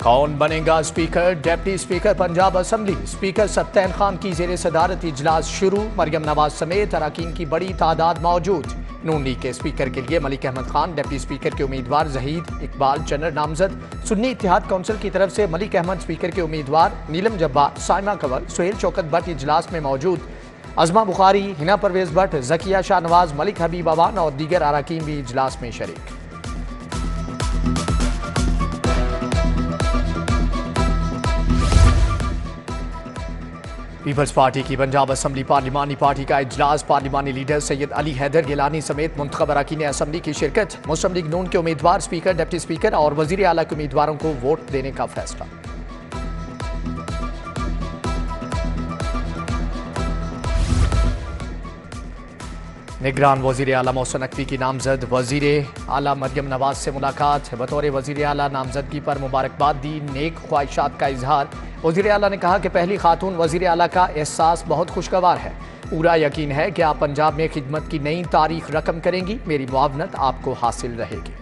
कौन बनेगा speaker? Deputy speaker Punjab assembly speaker सत्तैन खान की जेर सदारत इजलास शुरू। मरियम नवाज समेत अरकान की बड़ी तादाद मौजूद। नून लीग के स्पीकर के लिए मलिक अहमद खान, डिप्टी स्पीकर के उम्मीदवार जहीद इकबाल चन्नर नामजद। सुन्नी इत्तेहाद काउंसिल की तरफ से मलिक अहमद स्पीकर के उम्मीदवार, नीलम जब्बार, साइमा कंवर, सुहेल शौकत भट्ट इजलास में मौजूद। अजमा बुखारी, हिना परवेज भट्ट, जकिया शाहनवाज, मलिक हबीब अवान और दीगर अरकान भी इजलास में शरीक। पीपल्स पार्टी की पंजाब असेंबली पार्लिमानी पार्टी का इजलास। पार्लिमानी लीडर सैयद अली हैदर गिलानी समेत मुंतखब अरकान असेंबली की शिरकत। मुस्लिम लीग नून के उम्मीदवार, स्पीकर, डिप्टी स्पीकर और वजीर आला के उम्मीदवारों को वोट देने का फैसला। निगरान वजीर आला मोहसिन नकवी की नामजद। वजीर आला मरियम नवाज से मुलाकात। बतौर वजीर आला नामजदगी पर मुबारकबाद दी, नेक ख्वाहिशात का इजहार। वजीर आला ने कहा कि पहली खातून वजीर आला का एहसास बहुत खुशगवार है। पूरा यकीन है कि आप पंजाब में खिदमत की नई तारीख रकम करेंगी। मेरी मुआवनत आपको हासिल रहेगी।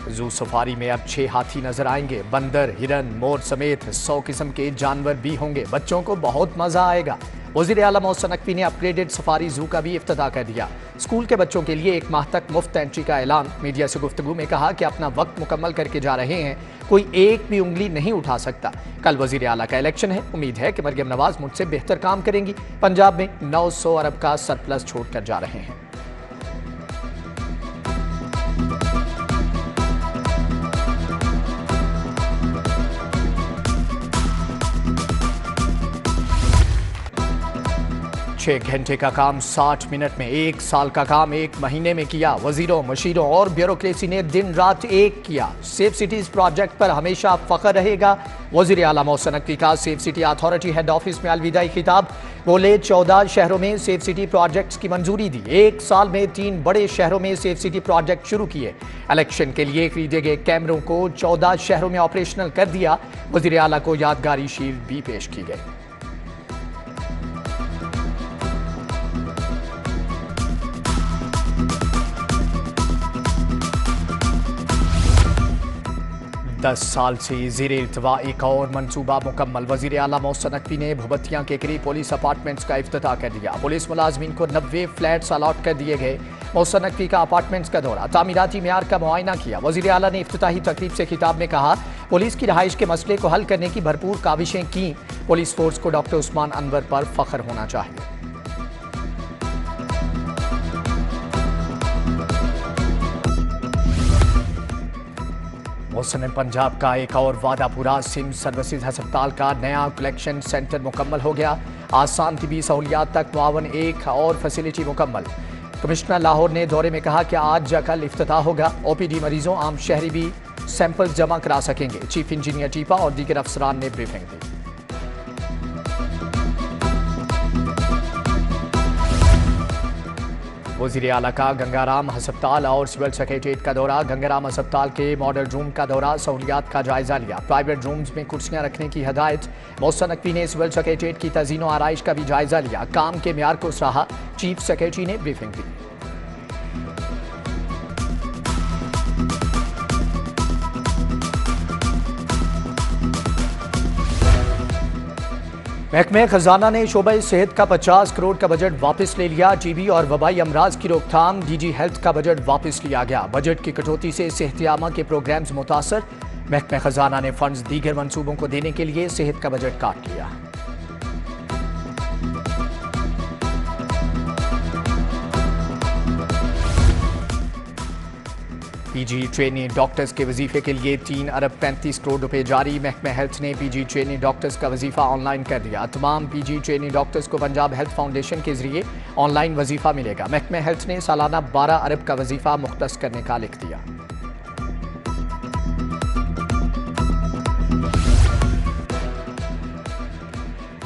जू सफारी में अब 6 हाथी नजर आएंगे। बंदर, हिरन, मोर समेत 100 किस्म के जानवर भी होंगे। बच्चों को बहुत मजा आएगा। वजीर आला मोहसिन नकवी ने अपग्रेडेड सफारी जू का भी इफ्तिताह कर दिया। स्कूल के बच्चों के लिए 1 माह तक मुफ्त एंट्री का ऐलान। मीडिया से गुफ्तगू में कहा कि अपना वक्त मुकम्मल करके जा रहे हैं, कोई एक भी उंगली नहीं उठा सकता। कल वजीर आला का इलेक्शन है। उम्मीद है कि मरियम नवाज मुझसे बेहतर काम करेंगी। पंजाब में 900 अरब का सरप्लस छोड़कर जा रहे हैं। छह घंटे का काम 60 मिनट में, 1 साल का काम 1 महीने में किया। वजीरों, मशीरों और ब्यूरोक्रेसी ने दिन रात एक किया। सेफ सिटीज प्रोजेक्ट पर हमेशा फख्र रहेगा। वजीर आला मोहसिन नकवी का safe city authority head office में अलविदाई खिताब। बोले 14 शहरों में सेफ सिटी प्रोजेक्ट्स की मंजूरी दी। 1 साल में 3 बड़े शहरों में सेफ सिटी प्रोजेक्ट शुरू किए। इलेक्शन के लिए खरीदे गए कैमरों को 14 शहरों में ऑपरेशनल कर दिया। वजीर आला को यादगारी शील्ड भी पेश की गई। दस साल से ज़ेरे इल्तवा एक और मनसूबा मुकम्मल। वज़ीर आला मोहसिन नकवी ने भुबतिया के करीब पुलिस अपार्टमेंट्स का इफ्तिताह कर दिया। पुलिस मुलाजमीन को 90 फ्लैट्स अलॉट कर दिए गए। मोहसिन नकवी का अपार्टमेंट्स का दौरा, तामीराती मेयार का मुआयना किया। वज़ीर आला ने इफ्तिताही तकरीब से खिताब में कहा, पुलिस की रहाइश के मसले को हल करने की भरपूर काविशें की। पुलिस फोर्स को डॉक्टर उस्मान अनवर पर फख्र होना चाहिए। मोहसिन पंजाब का एक और वादा पूरा। सिम सर्विसेज अस्पताल का नया कलेक्शन सेंटर मुकम्मल हो गया। आसान तिबी सहूलियात तक मुआवन एक और फैसिलिटी मुकम्मल। कमिश्नर लाहौर ने दौरे में कहा कि आज या कल इफ्तिताह होगा। OPD मरीजों, आम शहरी भी सैंपल्स जमा करा सकेंगे। चीफ इंजीनियर टीपा और दीगर अफसरान ने ब्रीफिंग दी। वज़ीर आला का गंगाराम अस्पताल और सिविल सेक्रेटेरिएट का दौरा। गंगाराम अस्पताल के मॉडल रूम का दौरा, सहूलियात का जायजा लिया। प्राइवेट रूम्स में कुर्सियां रखने की हदायत। मोहसिन नकवी ने सिविल सेक्रेटेरिएट की तज़ीनो आराइश का भी जायजा लिया। काम के मेयार को सराहा। चीफ सेक्रेटरी ने ब्रीफिंग दी। महकमे खजाना ने शोबे सेहत का 50 करोड़ का बजट वापस ले लिया। TB और वबाई अमराज की रोकथाम, DG हेल्थ का बजट वापस लिया गया। बजट की कटौती से सेहतियामा के प्रोग्राम्स मुतासर। महकमे खजाना ने फंड्स दीगर मंसूबों को देने के लिए सेहत का बजट काट लिया। PG ट्रेनी डॉक्टर्स के वजीफे के लिए 3 अरब 35 करोड़ रुपए जारी। महकमा हेल्थ ने PG ट्रेनी डॉक्टर्स का वजीफा ऑनलाइन कर दिया। तमाम PG ट्रेनी डॉक्टर्स को पंजाब हेल्थ फाउंडेशन के जरिए ऑनलाइन वजीफा मिलेगा। महकमा हेल्थ ने सालाना 12 अरब का वजीफा मुख्तस करने का लिख दिया।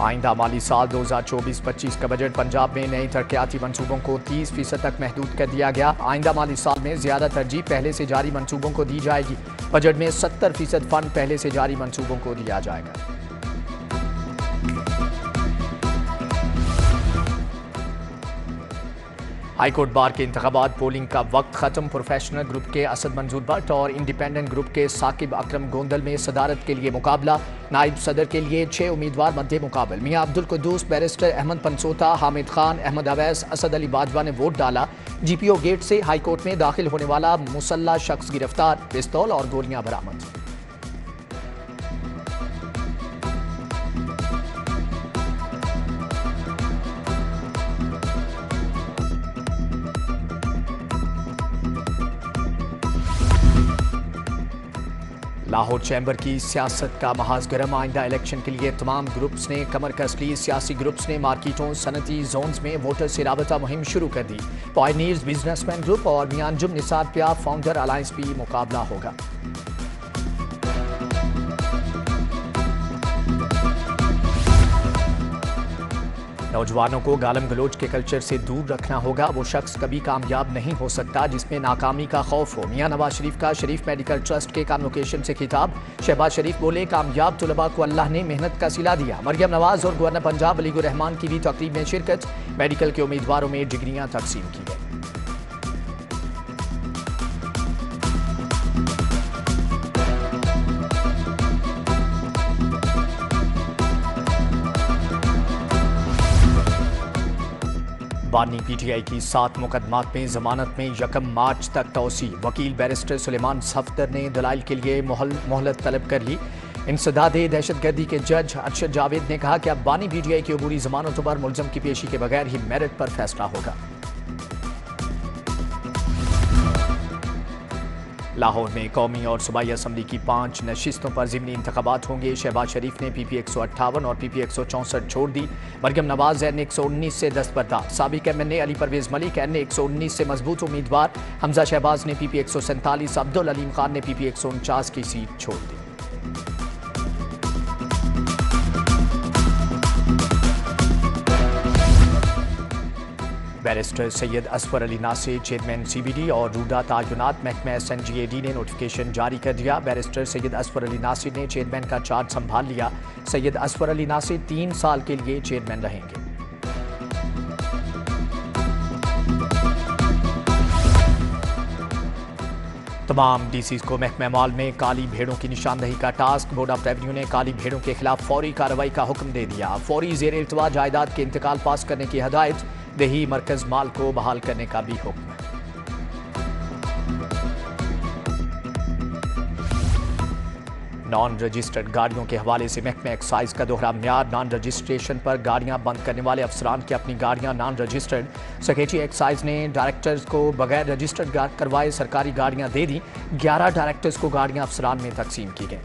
आइंदा माली साल 2024-25 का बजट पंजाब में नए तरक्याती मंसूबों को 30% तक महदूद कर दिया गया। आइंदा माली साल में ज्यादा तरजीह पहले से जारी मंसूबों को दी जाएगी। बजट में 70% फंड पहले से जारी मंसूबों को दिया जाएगा। हाईकोर्ट बार के इंतखाबात पोलिंग का वक्त खत्म। प्रोफेशनल ग्रुप के असद मंजूर भट्ट और इंडिपेंडेंट ग्रुप के साकिब अकरम गोंदल में सदारत के लिए मुकाबला। नायब सदर के लिए 6 उम्मीदवार मध्य मुकाबल। मियां अब्दुल कुद्दूस, बैरिस्टर अहमद पनसोता, हामिद खान, अहमद अवैस, असद अली बाजवा ने वोट डाला। जीपीओ गेट से हाईकोर्ट में दाखिल होने वाला मुसल्ला शख्स गिरफ्तार, पिस्तौल और गोलियां बरामद। लाहौर चैम्बर की सियासत का महाज गर्म। आइंदा इलेक्शन के लिए तमाम ग्रुप्स ने कमर कस ली। सियासी ग्रुप्स ने मार्केटों, सनती जोन्स में वोटर से राबता मुहिम शुरू कर दी। पायनियर्स बिजनेसमैन ग्रुप और मियां अंजुम निसार प्यार फाउंडर अलायंस भी मुकाबला होगा। नौजवानों को गालम गलोच के कल्चर से दूर रखना होगा। वो शख्स कभी कामयाब नहीं हो सकता जिसमें नाकामी का खौफ हो। मियां नवाज शरीफ का शरीफ मेडिकल ट्रस्ट के कन्वोकेशन से खिताब। शहबाज शरीफ बोले, कामयाब तुलबा को अल्लाह ने मेहनत का सिला दिया। मरियम नवाज और गवर्नर पंजाब अलीगुर रहमान की भी तकरीब में शिरकत। मेडिकल के उम्मीदवारों में डिग्रियां तकसीम की गई। बानी पीटीआई की 7 मुकदमात में जमानत में 1 मार्च तक तौसी। वकील बैरिस्टर सुलेमान सफदर ने दलाइल के लिए मोहलत तलब कर ली। इंसदादे दहशतगर्दी के जज अरशद जावेद ने कहा कि अब बानी पीटीआई की अबूरी जमानतों पर मुलजम की पेशी के बगैर ही मेरिट पर फैसला होगा। लाहौर में कौमी और सूबाई असम्बली की 5 नशिस्तों पर ज़िमनी इंतखाबात होंगे। शहबाज शरीफ ने PP 158 और PP 164 छोड़ दी। मरियम नवाज N 119 से दस्तबरदार। साबिक MNA अली परवेज मलिक N 119 से मजबूत उम्मीदवार। हमजा शहबाज ने PP 147, अब्दुल अलीम खान ने PP 149 की सीट छोड़ दी। Barrister Syed Asfar Ali Nasir chairman CBD और रूडा तायुनात महकमा SNGAD ने नोटिफिकेशन जारी कर दिया। बैरिस्टर सैयद असफर अली नासिर ने चेयरमैन का चार्ज संभाल लिया। सैयद असफर अली नासिर 3 साल के लिए चेयरमैन रहेंगे। तमाम DCs को महकमा माल में काली भेड़ों की निशानदही का टास्क। बोर्ड ऑफ रेवेन्यू ने काली भेड़ों के खिलाफ फौरी कार्रवाई का हुक्म दे दिया। फौरी ज़ेर इल्तवा जायदाद के इंतकाल पास करने की हदायत। दही मरकज माल को बहाल करने का भी हुक्म। नॉन रजिस्टर्ड गाड़ियों के हवाले से महकमा एक्साइज का दोहरा म्यार। नॉन रजिस्ट्रेशन पर गाड़ियां बंद करने वाले अफसरान की अपनी गाड़ियां नॉन रजिस्टर्ड। सेक्रेटरी एक्साइज ने डायरेक्टर्स को बगैर रजिस्टर्ड करवाए सरकारी गाड़ियां दे दी। 11 डायरेक्टर्स को गाड़ियां अफसरान में तकसीम की गई।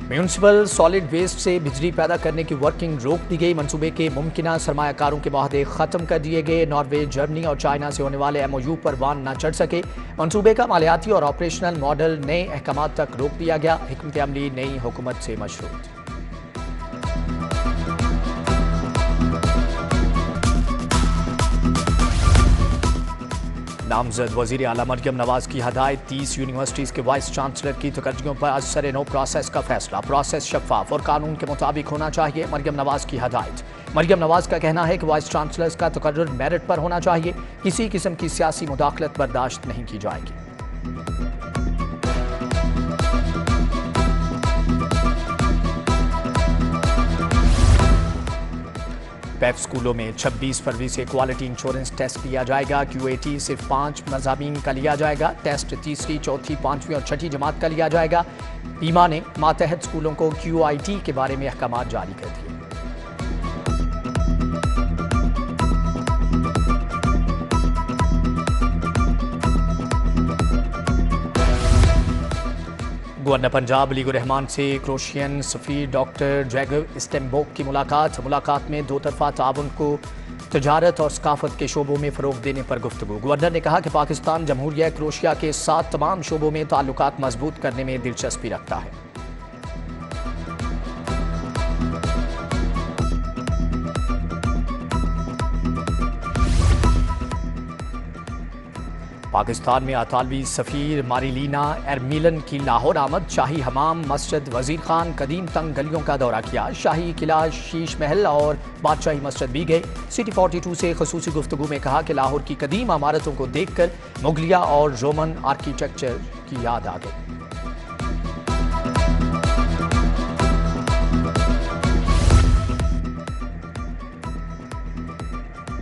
म्यूनसिपल सॉलिड वेस्ट से बिजली पैदा करने की वर्किंग रोक दी गई। मंसूबे के मुमकिना सरमायाकारों के माहदे खत्म कर दिए गए। नॉर्वे, जर्मनी और चाइना से होने वाले MOU पर वान न चढ़ सके। मंसूबे का मालियाती और ऑपरेशनल मॉडल नए अहकामात तक रोक दिया गया। हिकमत अमली नई हुकूमत से मशरूत। नामजद वजीर आला मरियम नवाज की हदायत। 30 यूनिवर्सिटीज़ के वाइस चांसलर की तकर्रियों पर असर नो प्रोसेस का फैसला। प्रोसेस शफाफ और कानून के मुताबिक होना चाहिए। मरियम नवाज की हदायत। मरियम नवाज का कहना है कि वाइस चांसलर्स का तकर्रुर मेरिट पर होना चाहिए। किसी किस्म की सियासी मुदाखलत बर्दाश्त नहीं की जाएगी। पैप स्कूलों में 26 फरवरी से क्वालिटी इंश्योरेंस टेस्ट लिया जाएगा। QAT सिर्फ 5 मज़ामीन का लिया जाएगा। टेस्ट तीसरी, चौथी, 5वीं और 6ठी जमात का लिया जाएगा। बीमा ने मातहत स्कूलों को QIT के बारे में अहकामात जारी कर दिए। गवर्नर पंजाब अलीगुर रहमान से क्रोशियन सफ़ीर डॉक्टर जैगव स्टेम्बोक की मुलाकात में दो तरफा ताउन को तजारत और सकाफत के शोबों में फ़रोग देने पर गुफ्तगू। गवर्नर ने कहा कि पाकिस्तान जमहूरिया क्रोशिया के साथ तमाम शोबों में ताल्लुकात मजबूत करने में दिलचस्पी रखता है। पाकिस्तान में अतालवी सफ़ीर मारिलीना एरमिलन की लाहौर आमद। शाही हमाम, मस्जिद वजीर खान, कदीम तंग गलियों का दौरा किया। शाही किला, शीश महल और बादशाही मस्जिद भी गए। सिटी 42 से खसूसी गुफ्तगू में कहा कि लाहौर की कदीम इमारतों को देखकर मुगलिया और रोमन आर्किटेक्चर की याद आ गई।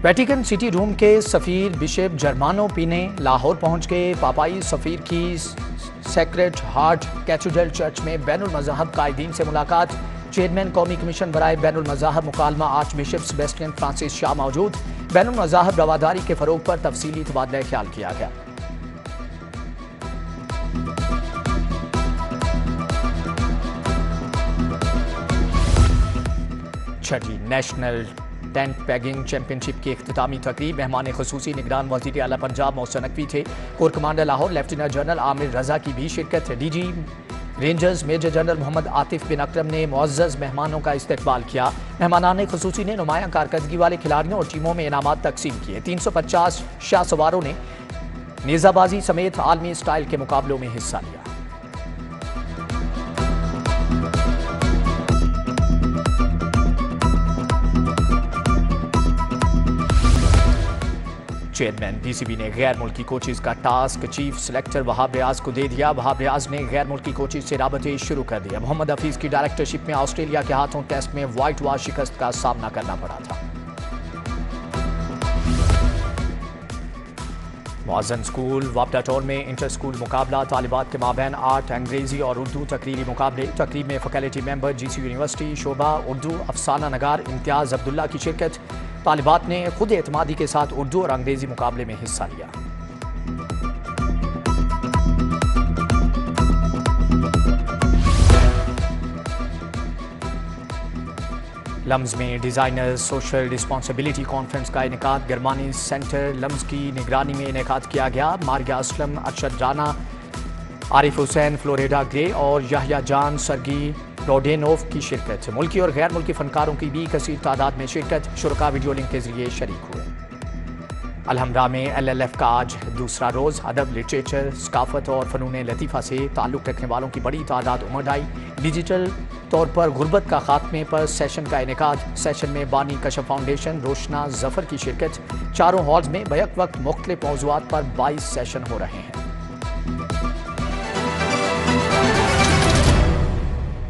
वेटिकन सिटी रूम के सफ़ीर बिशप जर्मानो पीने लाहौर पहुंच गए। पापाई सफ़ीर की सेक्रेड हार्ट कैथेड्रल चर्च में बैनुल मज़हब कायदीन से मुलाकात। चेयरमैन कौमी कमीशन बराए बैनुल मज़हब मुकालमा archbishop Sebastian Francis Shah मौजूद। बैनुल मज़हब रवादारी के फ़रोग पर तफसीली तबादला ख्याल किया गया। छठी नेशनल टेंट पैगिंग चैंपियनशिप की इख्तितामी तकरीब। मेहमान खुसूसी निगरान वज़ीर आला पंजाब मोहसिन नकवी थे। Core commander Lahore lieutenant general Aamir Raza की भी शिरकत। DG rangers major general Mohammad Atif bin Akram ने मुअज़्ज़ज़ मेहमानों का इस्तकबाल किया। मेहमानान खुसूसी ने नुमायां कारकर्दगी वाले खिलाड़ियों और टीमों में इनामात तकसीम किए। 350 शाह सवारों ने नेज़ाबाजी समेत आलमी स्टाइल के मुकाबलों में हिस्सा लिया। चेयरमैन डीसीबी ने गैर मुल्की कोचेज का task chief selector Wahab Riaz को दे दिया। वहाब रियाज ने गैर मुल्की कोचेज से राबते शुरू कर दिया। मोहम्मद हफीज की डायरेक्टरशिप में ऑस्ट्रेलिया के हाथों टेस्ट में व्हाइट वॉश शिकस्त का सामना करना पड़ा था। मुअज़्ज़न स्कूल वापडा टाउन में इंटर स्कूल मुकाबला। तालिबात के माबैन आर्ट, अंग्रेजी और उर्दू तकरीरी मुकाबले। तकरीब में फैकल्टी मेंबर जीसी यूनिवर्सिटी शोबा उर्दू अफसाना नगार इम्तियाज अब्दुल्ला की शिरकत। तालिबात ने खुद एतमादी के साथ उर्दू और अंग्रेजी मुकाबले में हिस्सा लिया। लम्स में डिज़ाइनर्स सोशल रिस्पॉन्सिबिलिटी कॉन्फ्रेंस का इनेकाद। गिरमानी सेंटर लम्स की निगरानी में इनेकाद किया गया। मारिया असलम, अरशद राना, आरिफ हुसैन, फ्लोरिडा ग्रे और याहिया जान सरगी रोडेनोव की शिरकत। मुल्की और गैर मुल्की फनकारों की भी कसीर तादाद में शिरकत। शुरका वीडियो लिंक के जरिए शरीक हुए। अलहमरा में LLF का आज दूसरा रोज़। अदब, लिटरेचर, सकाफत और फ़नून लतीफ़ा से ताल्लुक़ रखने वालों की बड़ी तादाद उमड़ आई। डिजिटल तौर पर गुर्बत का खात्मे पर सेशन का इनेकाद। सेशन में बानी कशफ फाउंडेशन रोशना जफ़र की शिरकत। चारों हॉल्स में बैक वक्त मुख्तलिफ मौज़ूआत पर 22 सेशन हो रहे हैं।